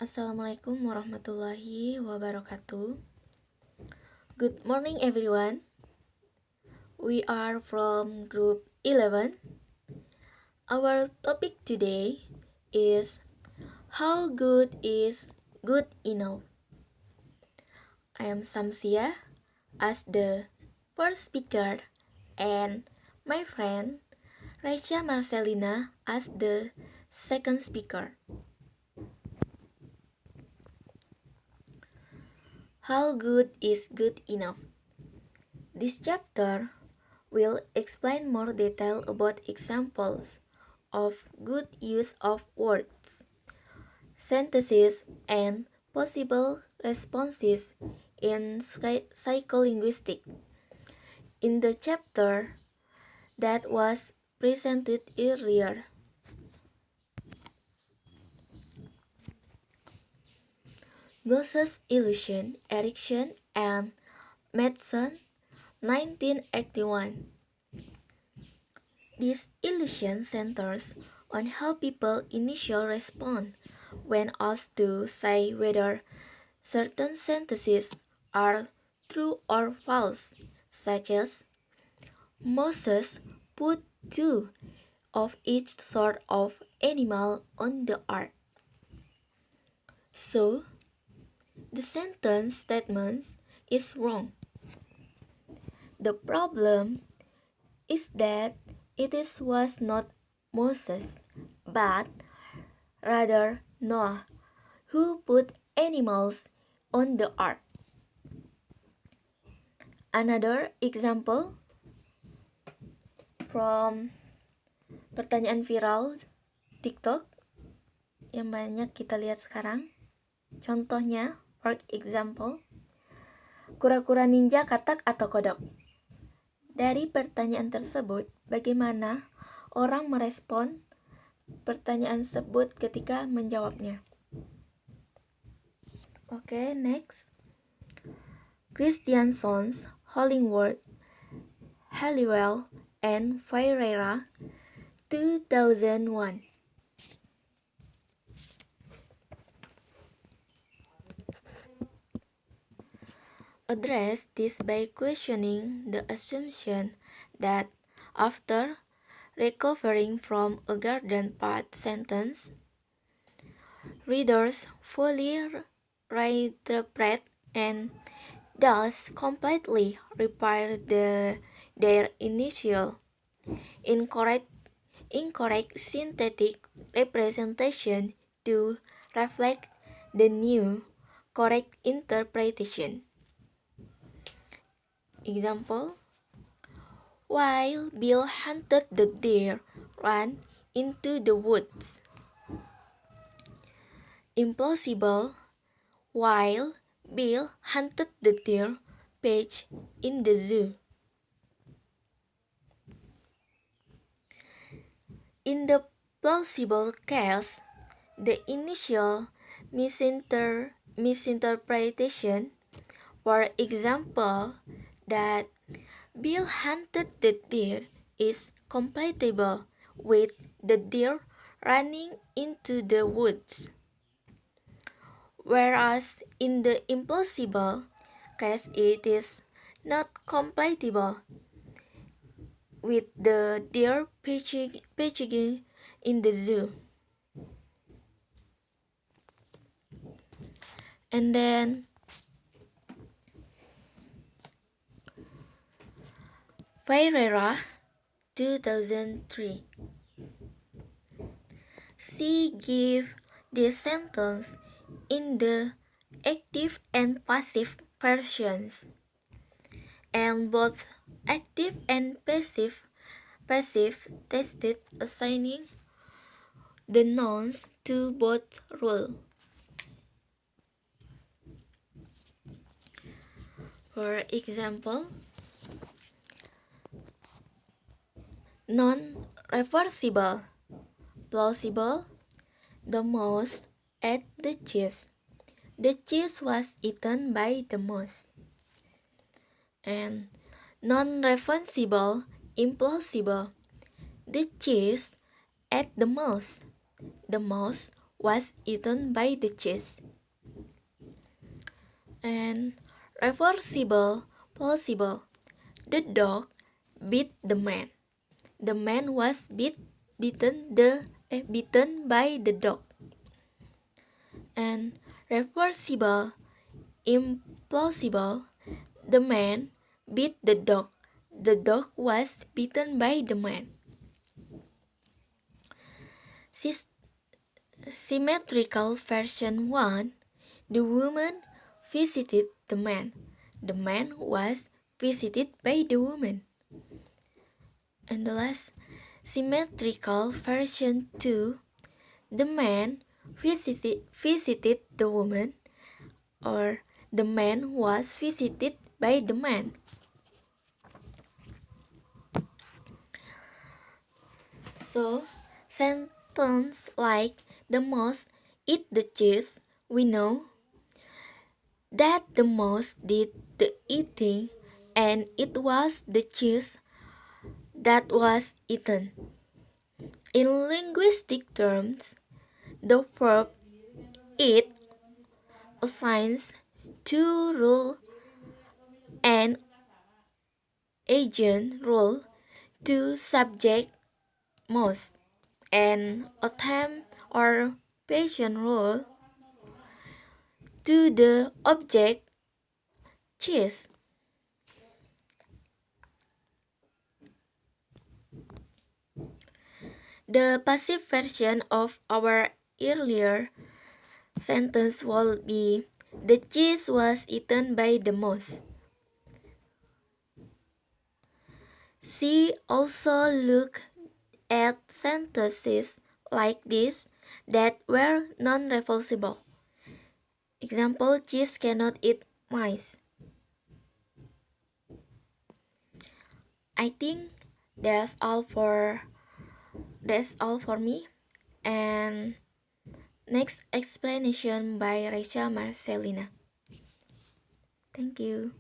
Assalamualaikum warahmatullahi wabarakatuh. Good morning, everyone. We are from Group 11. Our topic today is how good is good enough. I am Samsia as the first speaker and my friend Raisya Marcelina as the second speaker. How good is good enough? This chapter will explain more detail about examples of good use of words, sentences, and possible responses in psycholinguistics. In the chapter that was presented earlier, Bose's Illusion, Erickson, and Madsen, 1981. This illusion centers on how people initially respond when asked to say whether certain sentences are true or false, such as Moses put two of each sort of animal on the ark. So, the sentence statement is wrong. The problem is that was not Moses, but rather Noah, who put animals on the ark. Another example from pertanyaan viral TikTok yang banyak kita lihat sekarang. Contohnya, for example, kura-kura ninja katak atau kodok. Dari pertanyaan tersebut, bagaimana orang merespon pertanyaan tersebut ketika menjawabnya? Oke, next. Christiansons, Hollingworth, Halliwell, and Ferreira, 2001. Address this by questioning the assumption that after recovering from a garden path sentence, readers fully reinterpret and thus completely repair their initial incorrect synthetic representation to reflect the new correct interpretation. Example: while Bill hunted the deer, ran into the woods. Implausible: while Bill hunted the deer, Paige in the zoo. In the plausible case, the initial misinterpretation, for example, that Bill hunted the deer, is compatible with the deer running into the woods. Whereas in the implausible case, it is not compatible with the deer pitching in the zoo. And then Ferreira, 2003. She gave this sentence in the active and passive versions, and both active and passive tested assigning the nouns to both rule. For example, non-reversible, plausible, the mouse ate the cheese. The cheese was eaten by the mouse. And non-reversible, implausible, the cheese ate the mouse. The mouse was eaten by the cheese. And reversible, possible. The dog bit the man. The man was bitten by the dog. And reversible, implausible. The man bit the dog. The dog was bitten by the man. Symmetrical version 1. The woman visited the man. The man was visited by the woman. And the last symmetrical version 2. The man visited the woman, or the man was visited by the man. So, sentence like the mouse eat the cheese, we know that the mouse did the eating and it was the cheese that was eaten. In linguistic terms, the verb eat assigns two rule and agent role to subject mouse and attempt or patient role to the object cheese. The passive version of our earlier sentence will be the cheese was eaten by the mouse. See also look at sentences like this that were non-reversible. Example, cheese cannot eat mice. I think that's all for me, and next explanation by Raisha Marcelina. Thank you.